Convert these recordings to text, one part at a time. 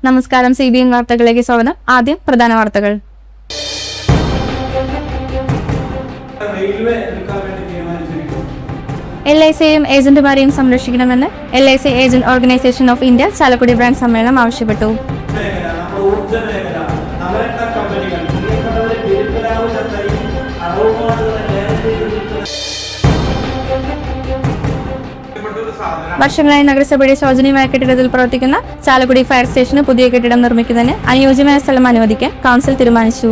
നമസ്കാരം, CBN വാർത്തകളിലേക്ക് സ്വാഗതം. ആദ്യം പ്രധാന വാർത്തകൾ. LICയെയും ഏജന്റുമാരെയും സംരക്ഷിക്കണമെന്ന് LIC agent organisation of India Chalakudy branch സമ്മേളനം ആവശ്യപ്പെട്ടു. വർഷങ്ങളായി നഗരസഭയുടെ ശോചനീയമായ കെട്ടിടത്തിൽ പ്രവർത്തിക്കുന്ന ചാലക്കുടി ഫയർ സ്റ്റേഷന് പുതിയ കെട്ടിടം നിർമ്മിക്കുന്നതിന് അനുയോജ്യമായ സ്ഥലം അനുവദിക്കാൻ കൗൺസിൽ തീരുമാനിച്ചു.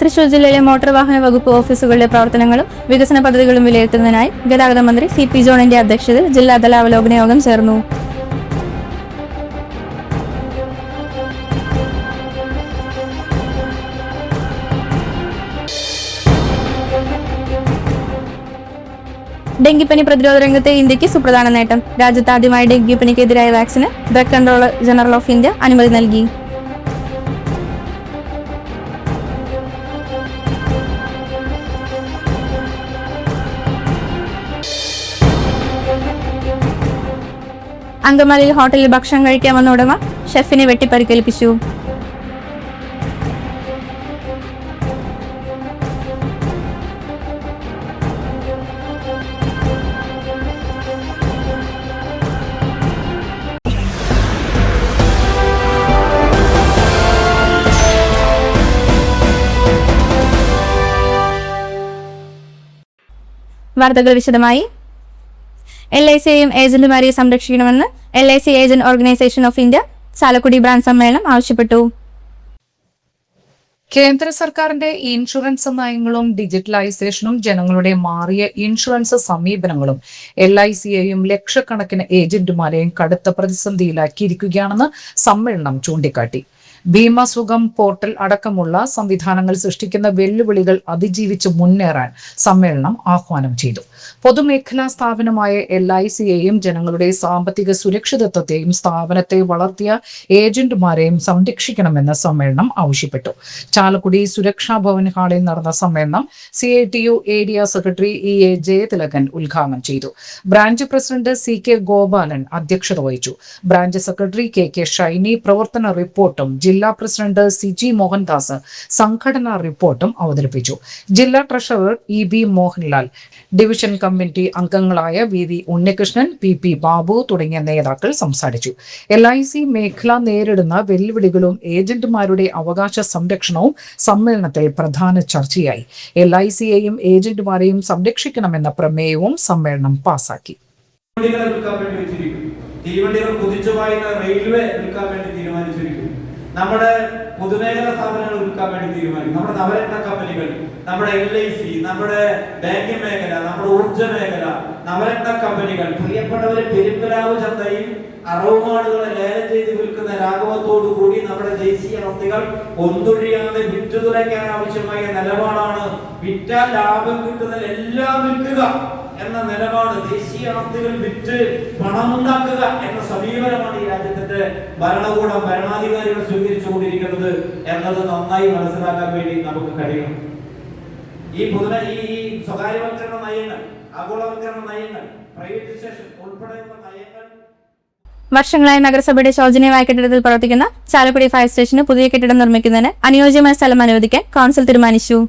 തൃശൂർ ജില്ലയിലെ മോട്ടോർ വാഹന വകുപ്പ് ഓഫീസുകളുടെ പ്രവർത്തനങ്ങളും വികസന പദ്ധതികളും വിലയിരുത്തുന്നതിനായി ഗതാഗത മന്ത്രി CP ജോണിന്റെ അധ്യക്ഷതയിൽ ജില്ലാതല അവലോകന യോഗം ചേർന്നു. ഡെങ്കിപ്പനി പ്രതിരോധ രംഗത്തെ ഇന്ത്യക്ക് സുപ്രധാന നേട്ടം. രാജ്യത്ത് ആദ്യമായി ഡെങ്കിപ്പനിക്കെതിരായ വാക്സിന് drug controller general of India അനുമതി നൽകി. അങ്കമാലിയിൽ ഹോട്ടലിൽ ഭക്ഷണം കഴിക്കാൻ വന്ന ഉടമ ഷെഫിനെ വെട്ടിപ്പരിക്കേൽപ്പിച്ചു. വാർത്തകൾ വിശദമായി. LICയെയും ഏജന്റുമാരെയും സംരക്ഷിക്കണമെന്ന് LIC agent organisation of India Chalakudy branch സമ്മേളനം ആവശ്യപ്പെട്ടു. കേന്ദ്ര സർക്കാരിന്റെ ഇൻഷുറൻസ് നയങ്ങളും ഡിജിറ്റലൈസേഷനും ജനങ്ങളുടെ മാറിയ ഇൻഷുറൻസ് സമീപനങ്ങളും LICയെയും ലക്ഷക്കണക്കിന് ഏജന്റുമാരെയും കടുത്ത പ്രതിസന്ധിയിലാക്കിയിരിക്കുകയാണെന്ന് സമ്മേളനം ചൂണ്ടിക്കാട്ടി. ഭീമസുഖം പോർട്ടൽ അടക്കമുള്ള സംവിധാനങ്ങൾ സൃഷ്ടിക്കുന്ന വെല്ലുവിളികൾ അതിജീവിച്ച് മുന്നേറാൻ സമ്മേളനം ആഹ്വാനം ചെയ്തു. പൊതുമേഖലാ സ്ഥാപനമായ LICയെയും ജനങ്ങളുടെ സാമ്പത്തിക സുരക്ഷിതത്വത്തെയും സ്ഥാപനത്തെ വളർത്തിയ ഏജന്റുമാരെയും സംരക്ഷിക്കണമെന്ന് സമ്മേളനം ആവശ്യപ്പെട്ടു. ചാലക്കുടി സുരക്ഷാ ഭവൻ ഹാളിൽ നടന്ന സമ്മേളനം CITU area secretary EA Jayathilakan ഉദ്ഘാടനം ചെയ്തു. ബ്രാഞ്ച് പ്രസിഡന്റ് CK ഗോപാലൻ അധ്യക്ഷത വഹിച്ചു. ബ്രാഞ്ച് സെക്രട്ടറി KK ഷൈനി പ്രവർത്തന റിപ്പോർട്ടും ജില്ലാ പ്രസിഡന്റ് CG മോഹൻദാസ് സംഘടനാ റിപ്പോർട്ടും അവതരിപ്പിച്ചു. ജില്ലാ treasurer EB Mohanlal, division committee അംഗങ്ങളായ VV ഉണ്ണികൃഷ്ണൻ, PP ബാബു തുടങ്ങിയ നേതാക്കൾ സംസാരിച്ചു. LIC മേഖല നേരിടുന്ന വെല്ലുവിളികളും ഏജന്റുമാരുടെ അവകാശ സംരക്ഷണവും സമ്മേളനത്തിൽ പ്രധാന ചർച്ചയായി. LICയെയും ഏജന്റുമാരെയും സംരക്ഷിക്കണമെന്ന പ്രമേയവും സമ്മേളനം പാസാക്കി. നമ്മുടെ പൊതുമേഖലാ സ്ഥാപനങ്ങൾ വിൽക്കാൻ വേണ്ടി തീരുമാനിക്കും. നമ്മുടെ നവരത്ന കമ്പനികൾ, നമ്മുടെ LIC, നമ്മുടെ ബാങ്കിംഗ് മേഖല, നമ്മുടെ ഊർജ്ജ മേഖല, നവരത്ന കമ്പനികൾ, പ്രിയപ്പെട്ടവരെ പെരുമ്പലാവ് ചന്തയിൽ അറവുമാടുകളെ ലേലം ചെയ്ത് വിൽക്കുന്ന രാഘവത്തോടു കൂടി നമ്മുടെ ദേശീയ ആസ്തികൾ ഒന്നൊഴിയാതെ വിറ്റുതുലയ്ക്കാൻ ആവശ്യമായ നിലപാടാണ്. വിറ്റാൽ ലാഭം കിട്ടുന്നതിൽ എല്ലാം വിൽക്കുക എന്ന നിലപാട്, ദേശീയ ആസ്തികൾ വിറ്റ് പണമുണ്ടാക്കുക എന്ന സമീപനമാണ് ഈ രാജ്യത്തിന്റെ ഭരണകൂടം, ഭരണാധികാരികൾ സ്വീകരിച്ചുകൊണ്ടിരിക്കുന്നത് എന്നത് നന്നായി മനസ്സിലാക്കാൻ വേണ്ടി നമുക്ക് കഴിയണം. ഈ സ്വകാര്യവൽക്കരണ നയങ്ങൾ, ആഗോളവൽക്കരണ നയങ്ങൾ, പ്രൈവറ്റൈസേഷൻ ഉൾപ്പെടെയുള്ള നയങ്ങൾ വർഷങ്ങളായി നഗരസഭയുടെ ശോചനീയമായ കെട്ടിടത്തിൽ പ്രവർത്തിക്കുന്ന ചാലക്കുടി ഫയർ സ്റ്റേഷന് പുതിയ കെട്ടിടം നിർമ്മിക്കുന്നതിന് അനുയോജ്യമായ സ്ഥലം അനുവദിക്കാൻ കൗൺസിൽ തീരുമാനിച്ചു.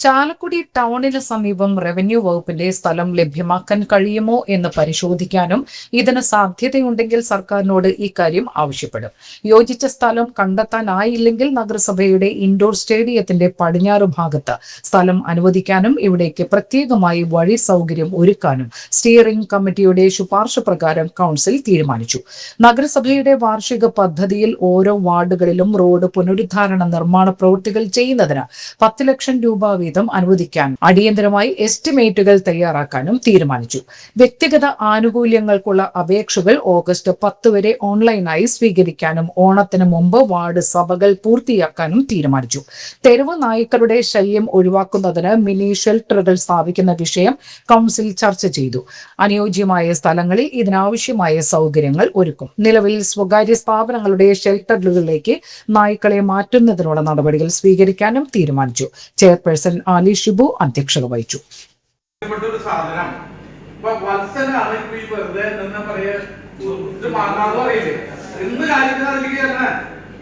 ചാലക്കുടി ടൗണിന് സമീപം റവന്യൂ വകുപ്പിന്റെ സ്ഥലം ലഭ്യമാക്കാൻ കഴിയുമോ എന്ന് പരിശോധിക്കാനും ഇതിന് സാധ്യതയുണ്ടെങ്കിൽ സർക്കാരിനോട് ഇക്കാര്യം ആവശ്യപ്പെടും. യോജിച്ച സ്ഥലം കണ്ടെത്താനായില്ലെങ്കിൽ നഗരസഭയുടെ ഇൻഡോർ സ്റ്റേഡിയത്തിന്റെ പടിഞ്ഞാറ് ഭാഗത്ത് സ്ഥലം അനുവദിക്കാനും ഇവിടേക്ക് പ്രത്യേകമായി വഴി സൗകര്യം ഒരുക്കാനും സ്റ്റിയറിംഗ് കമ്മിറ്റിയുടെ ശുപാർശ പ്രകാരം കൗൺസിൽ തീരുമാനിച്ചു. നഗരസഭയുടെ വാർഷിക പദ്ധതിയിൽ ഓരോ വാർഡുകളിലും റോഡ് പുനരുദ്ധാരണ നിർമ്മാണ പ്രവൃത്തികൾ ചെയ്യുന്നതിന് 10 ലക്ഷം രൂപ സഹിതം അനുവദിക്കാൻ അടിയന്തരമായി എസ്റ്റിമേറ്റുകൾ തയ്യാറാക്കാനും തീരുമാനിച്ചു. വ്യക്തിഗത ആനുകൂല്യങ്ങൾക്കുള്ള അപേക്ഷകൾ ഓഗസ്റ്റ് 10 വരെ ഓൺലൈനായി സ്വീകരിക്കാനും ഓണത്തിന് മുമ്പ് വാർഡ് സഭകൾ പൂർത്തിയാക്കാനും തീരുമാനിച്ചു. തെരുവ് നായ്ക്കളുടെ ശല്യം ഒഴിവാക്കുന്നതിന് മിനി ഷെൽട്ടറുകൾ സ്ഥാപിക്കുന്ന വിഷയം കൗൺസിൽ ചർച്ച ചെയ്തു. അനുയോജ്യമായ സ്ഥലങ്ങളിൽ ഇതിനാവശ്യമായ സൗകര്യങ്ങൾ ഒരുക്കും. നിലവിൽ സ്വകാര്യ സ്ഥാപനങ്ങളുടെ ഷെൽട്ടറുകളിലേക്ക് നായ്ക്കളെ മാറ്റുന്നതിനുള്ള നടപടികൾ സ്വീകരിക്കാനും തീരുമാനിച്ചു. ചെയർപേഴ്സൺ ആലി ഷിബു അധ്യക്ഷത വഹിച്ചു.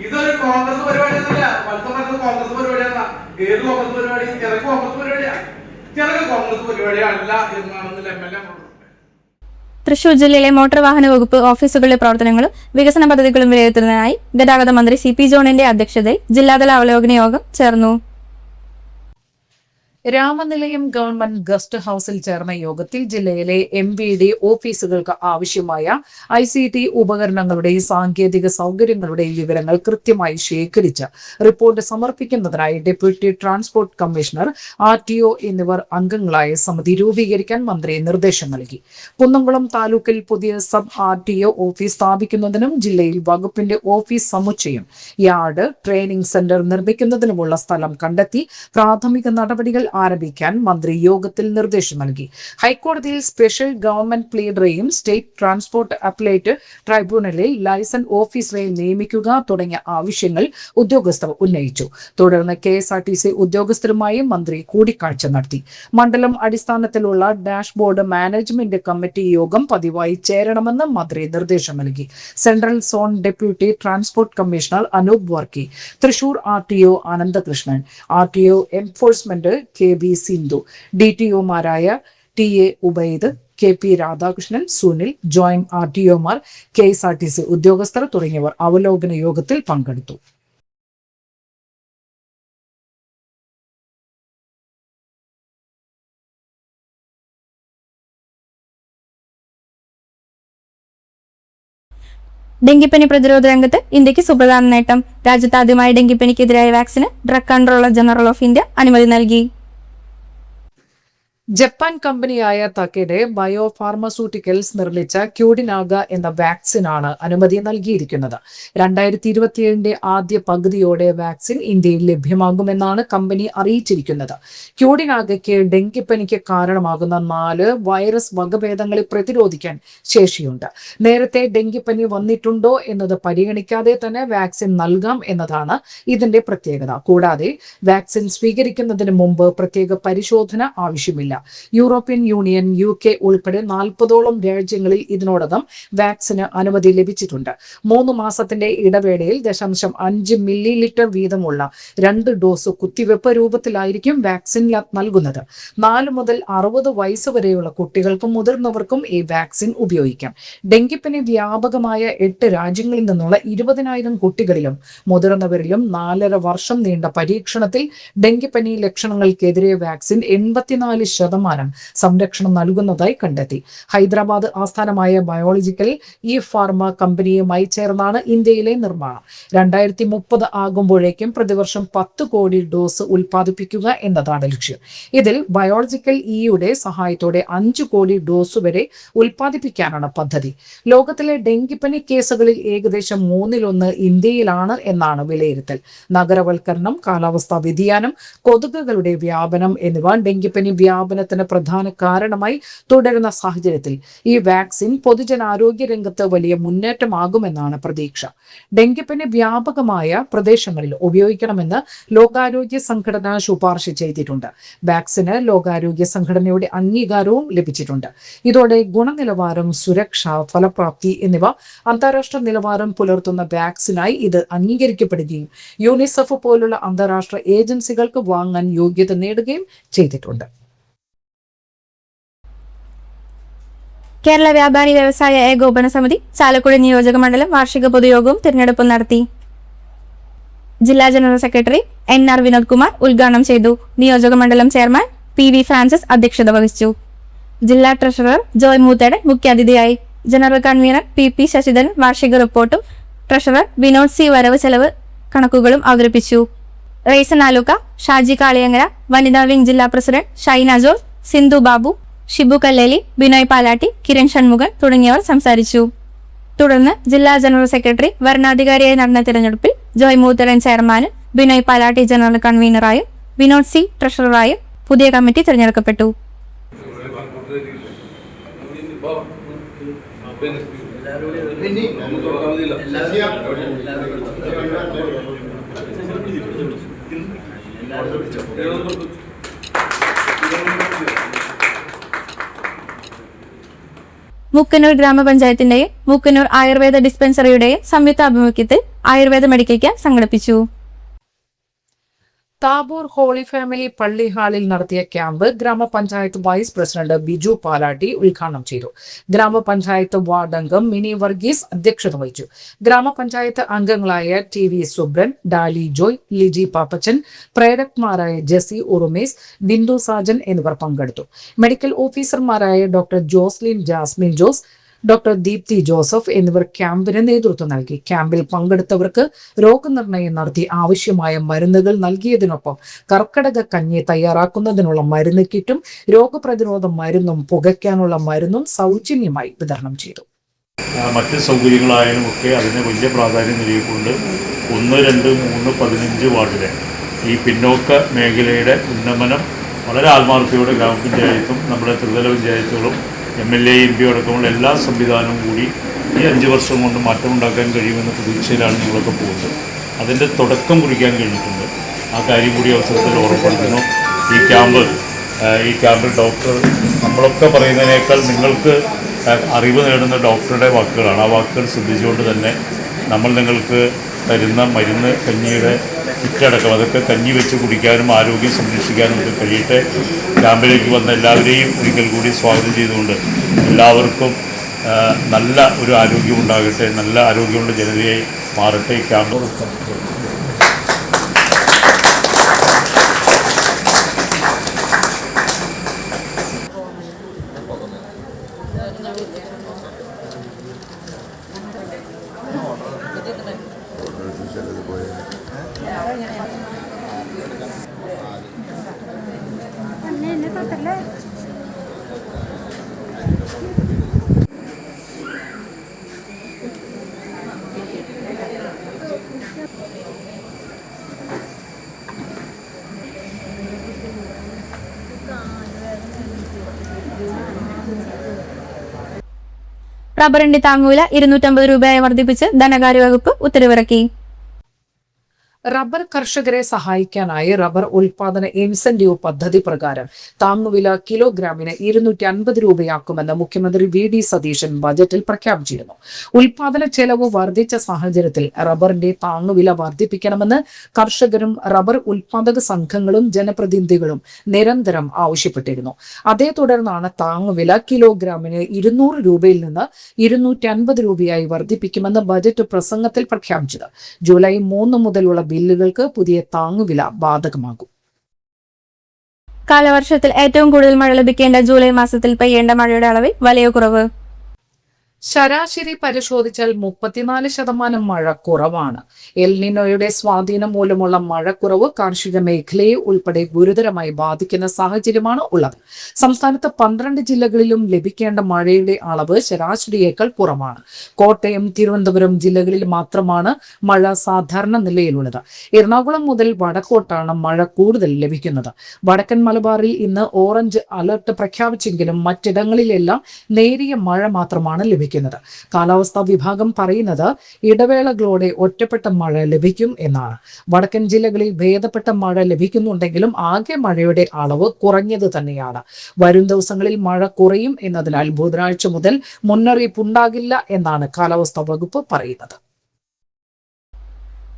ഇതൊരു കോൺഗ്രസ് പരിപാടിയൊന്നുമില്ല. മത്സരം കോൺഗ്രസ് പരിപാടിയല്ല. ഏത് കോൺഗ്രസ് പരിപാടി? ചെറുക്ക് കോൺഗ്രസ് പരിപാടിയാ. ചെറുക്ക് കോൺഗ്രസ് പരിപാടിയല്ല എന്നാണെന്ന് MLA. തൃശൂർ ജില്ലയിലെ മോട്ടോർ വാഹന വകുപ്പ് ഓഫീസുകളിലെ പ്രവർത്തനങ്ങളും വികസന പദ്ധതികളും വിലയിരുത്തുന്നതിനായി ഗതാഗത മന്ത്രി CP ജോണിന്റെ അധ്യക്ഷതയിൽ ജില്ലാതല അവലോകന യോഗം ചേർന്നു. രാമനിലയം ഗവൺമെന്റ് ഗസ്റ്റ് ഹൌസിൽ ചേർന്ന യോഗത്തിൽ ജില്ലയിലെ MVD ഓഫീസുകൾക്ക് ആവശ്യമായ ICT ഉപകരണങ്ങളുടെ സാങ്കേതിക സൗകര്യങ്ങളുടെ വിവരങ്ങൾ കൃത്യമായി ശേഖരിച്ച് റിപ്പോർട്ട് സമർപ്പിക്കുന്നതിനായി ഡെപ്യൂട്ടി ട്രാൻസ്പോർട്ട് കമ്മീഷണർ RTO എന്നിവർ അംഗങ്ങളായ സമിതി രൂപീകരിക്കാൻ മന്ത്രി നിർദ്ദേശം നൽകി. കുന്നംകുളം താലൂക്കിൽ പുതിയ സബ് RTO ഓഫീസ് സ്ഥാപിക്കുന്നതിനും ജില്ലയിൽ വകുപ്പിന്റെ ഓഫീസ് സമുച്ചയം, യാർഡ്, ട്രെയിനിംഗ് സെന്റർ നിർമ്മിക്കുന്നതിനുമുള്ള സ്ഥലം കണ്ടെത്തി പ്രാഥമിക നടപടികൾ ആരംഭിക്കാൻ മന്ത്രി യോഗത്തിൽ നിർദ്ദേശം നൽകി. ഹൈക്കോടതിയിൽ സ്പെഷ്യൽ ഗവൺമെന്റ് പ്ലീഡറെയും സ്റ്റേറ്റ് ട്രാൻസ്പോർട്ട് അപ്പലേറ്റ് ട്രൈബ്യൂണലിൽ ലൈസൻസ് ഓഫീസറെയും നിയമിക്കുക തുടങ്ങിയ ആവശ്യങ്ങൾ ഉദ്യോഗസ്ഥർ ഉന്നയിച്ചു. തുടർന്ന് KSRTC ഉദ്യോഗസ്ഥരുമായി മന്ത്രി കൂടിക്കാഴ്ച നടത്തി. മണ്ഡലം അടിസ്ഥാനത്തിലുള്ള ഡാഷ്ബോർഡ് മാനേജ്മെന്റ് കമ്മിറ്റി യോഗം പതിവായി ചേരണമെന്ന് മന്ത്രി നിർദ്ദേശം നൽകി. Central zone deputy transport commissioner Anoop Varkey, Thrissur RTO Ananthakrishnan, RTO enforcement KB Sindhu, DTOമാരായ TA Ubaid, KP Radhakrishnan, Sunil, joint RTOമാർ, KSRTC ഉദ്യോഗസ്ഥർ തുടങ്ങിയവർ അവലോകന യോഗത്തിൽ പങ്കെടുത്തു. ഡെങ്കിപ്പനി പ്രതിരോധ രംഗത്ത് ഇന്ത്യക്ക് സുപ്രധാന നേട്ടം. രാജ്യത്ത് ആദ്യമായി ഡെങ്കിപ്പനിക്കെതിരായ വാക്സിന് drug controller general of India അനുമതി നൽകി. ജപ്പാൻ കമ്പനിയായ തക്കെഡെ ബയോ ഫാർമസ്യൂട്ടിക്കൽസ് നിർമ്മിച്ച ക്യൂഡിനാഗ എന്ന വാക്സിനാണ് അനുമതി നൽകിയിരിക്കുന്നത്. 2027 ആദ്യ പകുതിയോടെ വാക്സിൻ ഇന്ത്യയിൽ ലഭ്യമാകുമെന്നാണ് കമ്പനി അറിയിച്ചിരിക്കുന്നത്. ക്യൂഡിനാഗയ്ക്ക് ഡെങ്കിപ്പനിക്ക് കാരണമാകുന്ന 4 വൈറസ് വകഭേദങ്ങളെ പ്രതിരോധിക്കാൻ ശേഷിയുണ്ട്. നേരത്തെ ഡെങ്കിപ്പനി വന്നിട്ടുണ്ടോ എന്നത് പരിഗണിക്കാതെ തന്നെ വാക്സിൻ നൽകാം എന്നതാണ് ഇതിന്റെ പ്രത്യേകത. കൂടാതെ വാക്സിൻ സ്വീകരിക്കുന്നതിന് മുമ്പ് പ്രത്യേക പരിശോധന ആവശ്യമില്ല. യൂറോപ്യൻ യൂണിയൻ, UK ഉൾപ്പെടെ 40ഓളം രാജ്യങ്ങളിൽ ഇതിനോടകം വാക്സിന് അനുമതി ലഭിച്ചിട്ടുണ്ട്. 3 മാസത്തിന്റെ ഇടവേളയിൽ 0.5 മില്ലി വീതമുള്ള 2 ഡോസ് കുത്തിവെപ്പ് രൂപത്തിലായിരിക്കും വാക്സിൻ നൽകുന്നത്. 4 മുതൽ 60 വയസ്സ് വരെയുള്ള കുട്ടികൾക്കും മുതിർന്നവർക്കും ഈ വാക്സിൻ ഉപയോഗിക്കാം. ഡെങ്കിപ്പനി വ്യാപകമായ 8 രാജ്യങ്ങളിൽ നിന്നുള്ള 20,000 കുട്ടികളിലും മുതിർന്നവരിലും 4.5 വർഷം നീണ്ട പരീക്ഷണത്തിൽ ഡെങ്കിപ്പനി ലക്ഷണങ്ങൾക്കെതിരെ വാക്സിൻ 84% സംരക്ഷണം നൽകുന്നതായി കണ്ടെത്തി. ഹൈദരാബാദ് ആസ്ഥാനമായ ബയോളജിക്കൽ ഫാർമ കമ്പനിയുമായി ചേർന്നാണ് ഇന്ത്യയിലെ നിർമ്മാണം. 2030 ആകുമ്പോഴേക്കും പ്രതിവർഷം 10 കോടി ഡോസ് ഉൽപ്പാദിപ്പിക്കുക എന്നതാണ് ലക്ഷ്യം. ഇതിൽ ബയോളജിക്കൽ യുടെ സഹായത്തോടെ 5 കോടി ഡോസ് വരെ ഉൽപ്പാദിപ്പിക്കാനാണ് പദ്ധതി. ലോകത്തിലെ ഡെങ്കിപ്പനി കേസുകളിൽ ഏകദേശം 1/3 ഇന്ത്യയിലാണ് എന്നാണ് വിലയിരുത്തൽ. നഗരവൽക്കരണം, കാലാവസ്ഥാ വ്യതിയാനം, കൊതുകുകളുടെ വ്യാപനം എന്നിവ ഡെങ്കിപ്പനി വ്യാപനത്തിന് പ്രധാന കാരണമായി തുടരുന്ന സാഹചര്യത്തിൽ ഈ വാക്സിൻ പൊതുജനാരോഗ്യ രംഗത്ത് വലിയ മുന്നേറ്റമാകുമെന്നാണ് പ്രതീക്ഷ. ഡെങ്കിപ്പനി വ്യാപകമായ പ്രദേശങ്ങളിൽ ഉപയോഗിക്കണമെന്ന് ലോകാരോഗ്യ സംഘടന ശുപാർശ ചെയ്തിട്ടുണ്ട്. വാക്സിന് ലോകാരോഗ്യ സംഘടനയുടെ അംഗീകാരവും ലഭിച്ചിട്ടുണ്ട്. ഇതോടെ ഗുണനിലവാരം, സുരക്ഷ, ഫലപ്രാപ്തി എന്നിവ അന്താരാഷ്ട്ര നിലവാരം പുലർത്തുന്ന വാക്സിനായി ഇത് അംഗീകരിക്കപ്പെടുകയും യൂണിസെഫ് പോലുള്ള അന്താരാഷ്ട്ര ഏജൻസികൾക്ക് വാങ്ങാൻ യോഗ്യത നേടുകയും ചെയ്തിട്ടുണ്ട്. കേരള വ്യാപാരി വ്യവസായ ഏകോപന സമിതി ചാലക്കുടി നിയോജക മണ്ഡലം വാർഷിക പൊതുയോഗവും തിരഞ്ഞെടുപ്പും നടത്തി. ജില്ലാ general secretary NR Vinod Kumar ഉദ്ഘാടനം ചെയ്തു. നിയോജക മണ്ഡലം ചെയർമാൻ PV ഫ്രാൻസിസ് അധ്യക്ഷത വഹിച്ചു. ജില്ലാ ട്രഷറർ ജോയ് മൂത്തേടൻ മുഖ്യാതിഥിയായി. ജനറൽ കൺവീനർ PP ശശിധരൻ വാർഷിക റിപ്പോർട്ടും ട്രഷറർ വിനോദ് C വരവ് ചെലവ് കണക്കുകളും അവതരിപ്പിച്ചു. റേസൻ ആലുക്ക, ഷാജി കാളിയങ്ങര, വനിതാ വിംഗ് ജില്ലാ പ്രസിഡന്റ് ഷൈന ജോർജ്, സിന്ധു ബാബു, ഷിബു കല്ലേലി, ബിനോയ് പാലാട്ടി, കിരൺ ഷൺമുഖൻ തുടങ്ങിയവർ സംസാരിച്ചു. തുടർന്ന് ജില്ലാ ജനറൽ സെക്രട്ടറി വരണാധികാരിയായി നടന്ന തിരഞ്ഞെടുപ്പിൽ ജോയ് മൂത്തരൻ ചെയർമാനും ബിനോയ് പാലാട്ടി ജനറൽ കൺവീനറായും വിനോദ് സി ട്രഷററായും പുതിയ കമ്മിറ്റി തിരഞ്ഞെടുക്കപ്പെട്ടു. മൂക്കന്നൂർ ഗ്രാമപഞ്ചായത്തിന്റെയും മൂക്കന്നൂർ ആയുർവേദ ഡിസ്പെൻസറിയുടെയും സംയുക്താഭിമുഖ്യത്തിൽ ആയുർവേദ മെഡിക്കൽ ക്യാമ്പ് സംഘടിപ്പിച്ചു. താബോർ ഹോളി ഫാമിലി പള്ളി ഹാളിൽ നടത്തിയ ക്യാമ്പ് ഗ്രാമപഞ്ചായത്ത് വൈസ് പ്രസിഡന്റ് ബിജു പാലാട്ടി ഉദ്ഘാടനം ചെയ്തു. ഗ്രാമപഞ്ചായത്ത് വാർഡ് അംഗം മിനി വർഗീസ് അധ്യക്ഷത വഹിച്ചു. ഗ്രാമപഞ്ചായത്ത് അംഗങ്ങളായ ടി വി സുബ്രൻ, ഡാലി ജോയ്, ലിജി പാപ്പച്ചൻ, പ്രേരക്മാരായ ജെസി ഉറുമേസ്, ബിന്ദു സാജൻ എന്നിവർ പങ്കെടുത്തു. മെഡിക്കൽ ഓഫീസർമാരായ ഡോക്ടർ ജോസ്ലിൻ ജാസ്മിൻ ജോസ്, ഡോക്ടർ ദീപ്തി ജോസഫ് എന്നിവർ ക്യാമ്പിന് നേതൃത്വം നൽകി. ക്യാമ്പിൽ പങ്കെടുത്തവർക്ക് രോഗനിർണയം നടത്തി ആവശ്യമായ മരുന്നുകൾ നൽകിയതിനൊപ്പം കർക്കിടക കഞ്ഞി തയ്യാറാക്കുന്നതിനുള്ള മരുന്ന് കിറ്റും രോഗപ്രതിരോധ മരുന്നും പുകയ്ക്കാനുള്ള മരുന്നും സൗജന്യമായി വിതരണം ചെയ്തു. മറ്റ് സൗകര്യങ്ങളായാലും ഒക്കെ അതിന് വലിയ പ്രാധാന്യം നൽകിക്കൊണ്ട് 1, 2, 3, 15 വാർഡിലെ ഈ പിന്നോക്ക മേഖലയുടെ ഉന്നമനം വളരെ ആത്മാർത്ഥതയോടെ ഗ്രാമപഞ്ചായത്തും നമ്മുടെ ത്രിതല പഞ്ചായത്തുകളും MLA, MP അടക്കമുള്ള എല്ലാ സംവിധാനവും കൂടി ഈ 5 വർഷം കൊണ്ട് മാറ്റമുണ്ടാക്കാൻ കഴിയുമെന്ന പ്രതീക്ഷയിലാണ് നമ്മളൊക്കെ പോകുന്നത്. അതിൻ്റെ തുടക്കം കുറിക്കാൻ കഴിഞ്ഞിട്ടുണ്ട്. ആ കാര്യം കൂടി അവസരത്തിൽ ഓർമ്മപ്പെടുത്തുന്നു. ഈ ക്യാമ്പിൽ ഡോക്ടർ നമ്മളൊക്കെ പറയുന്നതിനേക്കാൾ നിങ്ങൾക്ക് അറിവ് നേടുന്ന ഡോക്ടറുടെ വാക്കുകളാണ്. ആ വാക്കുകൾ ശ്രദ്ധിച്ചുകൊണ്ട് തന്നെ നമ്മൾ നിങ്ങൾക്ക് തരുന്ന മരുന്ന്, കഞ്ഞിയുടെ കിറ്റടക്കം അതൊക്കെ കഞ്ഞി വെച്ച് കുടിക്കാനും ആരോഗ്യം സംരക്ഷിക്കാനും ഒക്കെ കഴിയട്ടെ. ക്യാമ്പിലേക്ക് വന്ന എല്ലാവരെയും ഒരിക്കൽ കൂടി സ്വാഗതം ചെയ്തുകൊണ്ട് എല്ലാവർക്കും നല്ല ഒരു ആരോഗ്യമുണ്ടാകട്ടെ, നല്ല ആരോഗ്യമുള്ള ജനതയായി മാറട്ടെ ഈ ക്യാമ്പ്. റബ്ബറിന്റെ താങ്ങുവില 250 രൂപയായി വർദ്ധിപ്പിച്ച് ധനകാര്യ വകുപ്പ് ഉത്തരവിറക്കി. റബ്ബർ കർഷകരെ സഹായിക്കാനായി റബ്ബർ ഉൽപാദന ഇൻസെന്റീവ് പദ്ധതി പ്രകാരം താങ്ങുവില കിലോഗ്രാമിന് 250 രൂപയാക്കുമെന്ന് മുഖ്യമന്ത്രി VD സതീശൻ ബജറ്റിൽ പ്രഖ്യാപിച്ചിരുന്നു. ഉൽപാദന ചെലവ് വർദ്ധിച്ച സാഹചര്യത്തിൽ റബ്ബറിന്റെ താങ്ങുവില വർദ്ധിപ്പിക്കണമെന്ന് കർഷകരും റബ്ബർ ഉൽപാദക സംഘങ്ങളും ജനപ്രതിനിധികളും നിരന്തരം ആവശ്യപ്പെട്ടിരുന്നു. അതേ തുടർന്നാണ് താങ്ങുവില കിലോഗ്രാമിന് 200 രൂപയിൽ നിന്ന് 250 രൂപയായി വർദ്ധിപ്പിക്കുമെന്ന് ബജറ്റ് പ്രസംഗത്തിൽ പ്രഖ്യാപിച്ചത്. ജൂലൈ 3 മുതലുള്ള ബില്ലുകൾക്ക് പുതിയ താങ്ങുവില ബാധകമാകും. കാലവർഷത്തിൽ ഏറ്റവും കൂടുതൽ മഴ ലഭിക്കേണ്ട ജൂലൈ മാസത്തിൽ പെയ്യേണ്ട മഴയുടെ അളവിൽ വലിയ കുറവ്. ശരാശരി പരിശോധിച്ചാൽ 34% മഴ കുറവാണ്. എൽനിനോയുടെ സ്വാധീനം മൂലമുള്ള മഴക്കുറവ് കാർഷിക മേഖലയെ ഉൾപ്പെടെ ഗുരുതരമായി ബാധിക്കുന്ന സാഹചര്യമാണ് ഉള്ളത്. സംസ്ഥാനത്ത് 12 ജില്ലകളിലും ലഭിക്കേണ്ട മഴയുടെ അളവ് ശരാശരിയേക്കാൾ കുറവാണ്. കോട്ടയം, തിരുവനന്തപുരം ജില്ലകളിൽ മാത്രമാണ് മഴ സാധാരണ നിലയിലുള്ളത്. എറണാകുളം മുതൽ വടക്കോട്ടാണ് മഴ കൂടുതൽ ലഭിക്കുന്നത്. വടക്കൻ മലബാറിൽ ഇന്ന് ഓറഞ്ച് അലർട്ട് പ്രഖ്യാപിച്ചെങ്കിലും മറ്റിടങ്ങളിലെല്ലാം നേരിയ മഴ മാത്രമാണ് ലഭിക്കുന്നത്. കാലാവസ്ഥാ വിഭാഗം പറയുന്നത് ഇടവേളകളോടെ ഒറ്റപ്പെട്ട മഴ ലഭിക്കും എന്നാണ്. വടക്കൻ ജില്ലകളിൽ ഭേദപ്പെട്ട മഴ ലഭിക്കുന്നുണ്ടെങ്കിലും ആകെ മഴയുടെ അളവ് കുറഞ്ഞത് തന്നെയാണ്. വരും ദിവസങ്ങളിൽ മഴ കുറയും എന്നതിനാൽ ബുധനാഴ്ച മുതൽ മുന്നറിയിപ്പുണ്ടാകില്ല എന്നാണ് കാലാവസ്ഥാ വകുപ്പ് പറയുന്നത്.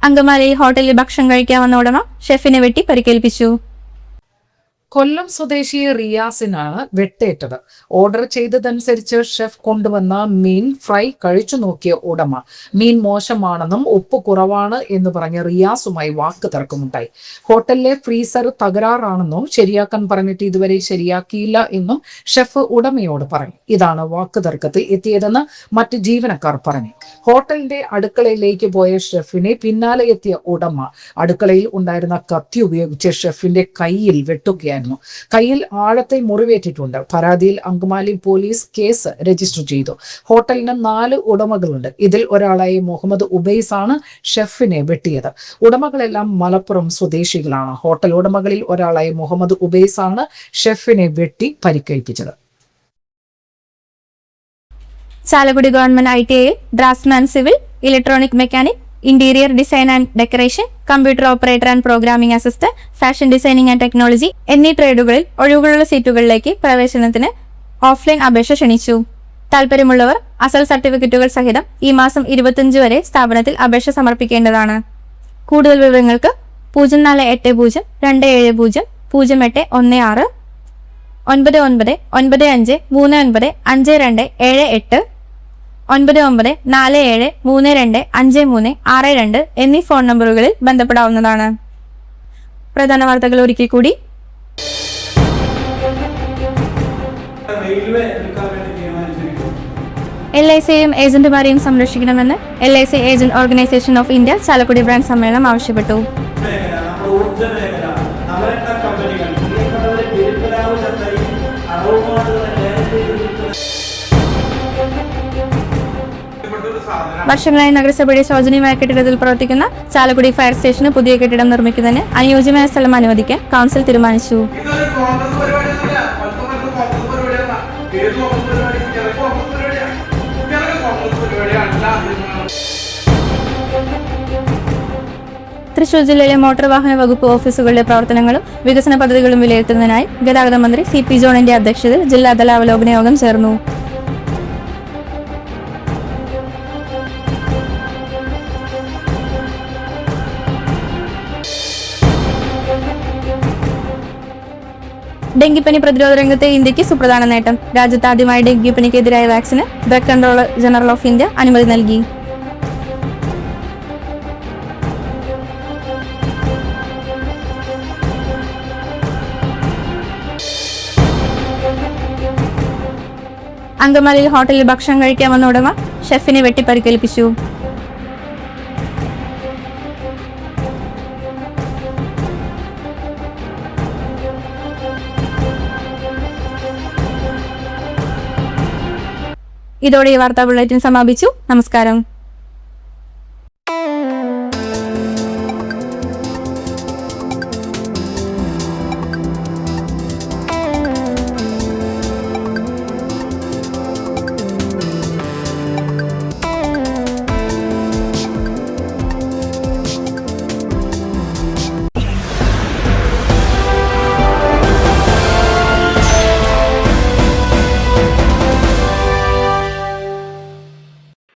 അങ്കമാലിയിൽ ഹോട്ടലിൽ ഭക്ഷണം കഴിക്കാൻ വന്ന ഉടമ ഷെഫിനെ വെട്ടി പരിക്കേൽപ്പിച്ചു. കൊല്ലം സ്വദേശി റിയാസിനാണ് വെട്ടേറ്റത്. ഓർഡർ ചെയ്തതനുസരിച്ച് ഷെഫ് കൊണ്ടുവന്ന മീൻ ഫ്രൈ കഴിച്ചു നോക്കിയ ഉടമ മീൻ മോശമാണെന്നും ഉപ്പ് കുറവാണ് എന്ന് പറഞ്ഞ് റിയാസുമായി വാക്ക് തർക്കമുണ്ടായി. ഹോട്ടലിലെ ഫ്രീസർ തകരാറാണെന്നും ശരിയാക്കാൻ പറഞ്ഞിട്ട് ഇതുവരെ ശരിയാക്കിയില്ല എന്നും ഷെഫ് ഉടമയോട് പറഞ്ഞു. ഇതാണ് വാക്ക് തർക്കത്തിൽ എത്തിയതെന്ന് മറ്റ് ജീവനക്കാർ പറഞ്ഞു. ഹോട്ടലിന്റെ അടുക്കളയിലേക്ക് പോയ ഷെഫിനെ പിന്നാലെ എത്തിയ ഉടമ അടുക്കളയിൽ ഉണ്ടായിരുന്ന കത്തി ഉപയോഗിച്ച് ഷെഫിന്റെ കയ്യിൽ വെട്ടുകയായിരുന്നു. കയ്യിൽ ആഴത്തെ മുറിവേറ്റിട്ടുണ്ട്. പരാതിയിൽ അങ്കമാലി പോലീസ് കേസ് രജിസ്റ്റർ ചെയ്തു. ഹോട്ടലിന് 4 ഉടമകളുണ്ട്. ഇതിൽ ഒരാളായ മുഹമ്മദ് ഉബൈസ് ആണ് ഷെഫിനെ വെട്ടിയത്. ഉടമകളെല്ലാം മലപ്പുറം സ്വദേശികളാണ്. ഹോട്ടൽ ഉടമകളിൽ ഒരാളായ മുഹമ്മദ് ഉബൈസ് ആണ് ഷെഫിനെ വെട്ടി പരിക്കേൽപ്പിച്ചത്. ചാലക്കുടി ഗവൺമെന്റ് ITIയിൽ draughtsman civil, electronic mechanic, interior design and decoration, computer operator and programming assistant, fashion designing and technology എന്നീ ട്രേഡുകളിൽ ഒഴിവുകളുള്ള സീറ്റുകളിലേക്ക് പ്രവേശനത്തിന് ഓഫ്ലൈൻ അപേക്ഷ ക്ഷണിച്ചു. താൽപര്യമുള്ളവർ അസൽ സർട്ടിഫിക്കറ്റുകൾ സഹിതം ഈ മാസം 25 വരെ സ്ഥാപനത്തിൽ അപേക്ഷ സമർപ്പിക്കേണ്ടതാണ്. കൂടുതൽ വിവരങ്ങൾക്ക് 0480 270 0816 9995 395278 9947325362 എന്നീ ഫോൺ നമ്പറുകളിൽ ബന്ധപ്പെടാവുന്നതാണ്. പ്രധാന വാർത്തകൾ ഒരിക്കൽ കൂടി. റെയിൽവേ എടുക്കാൻ വേണ്ടി തീരുമാനിച്ചിരിക്കുന്നു. LICയെയും ഏജന്റുമാരെയും സംരക്ഷിക്കണമെന്ന് LIC agent organisation of India Chalakudy branch സമ്മേളനം ആവശ്യപ്പെട്ടു. മേഖല, നമ്മുടെ ഊർജ്ജ മേഖല, നവരത്ന കമ്പനികൾ, പ്രിയപ്പെട്ടവരെ പെരുമ്പലാവ് ചന്തയിൽ അറവുമാടുകളെ നേരത്തെ വർഷങ്ങളായി നഗരസഭയുടെ ശോചനീയമായ കെട്ടിടത്തിൽ പ്രവർത്തിക്കുന്ന ചാലക്കുടി ഫയർ സ്റ്റേഷന് പുതിയ കെട്ടിടം നിർമ്മിക്കുന്നതിന് അനുയോജ്യമായ സ്ഥലം അനുവദിക്കാൻ കൗൺസിൽ തീരുമാനിച്ചു. ഇതൊരു കോൺഗ്രസ് പരിപാടിയൊന്നുമില്ല. കോൺഗ്രസ് പരിപാടിയല്ല. ഏത് കോൺഗ്രസ് പരിപാടി? ചെറുക്ക് കോൺഗ്രസ് പരിപാടിയാണ്. ചെറുക്ക് കോൺഗ്രസ് പരിപാടിയല്ല എന്നാണ്. തൃശൂർ ജില്ലയിലെ മോട്ടോർ വാഹന വകുപ്പ് ഓഫീസുകളിലെ പ്രവർത്തനങ്ങളും വികസന പദ്ധതികളും വിലയിരുത്തുന്നതിനായി ഗതാഗത മന്ത്രി CP ജോണിന്റെ അധ്യക്ഷതയിൽ ജില്ലാതല അവലോകന യോഗം ചേർന്നു. ഡെങ്കിപ്പനി പ്രതിരോധ രംഗത്തെ ഇന്ത്യക്ക് സുപ്രധാന നേട്ടം. രാജ്യത്ത് ആദ്യമായി ഡെങ്കിപ്പനിക്കെതിരായ വാക്സിന് drug controller general of India അനുമതി നൽകി. അങ്കമാലിയിൽ ഹോട്ടലിൽ ഭക്ഷണം കഴിക്കാൻ വന്ന ഉടമ ഷെഫിനെ വെട്ടിപ്പരിക്കേൽപ്പിച്ചു. ഇതോടെ ഈ വാർത്താ ബുള്ളറ്റിൻ സമാപിച്ചു. നമസ്കാരം.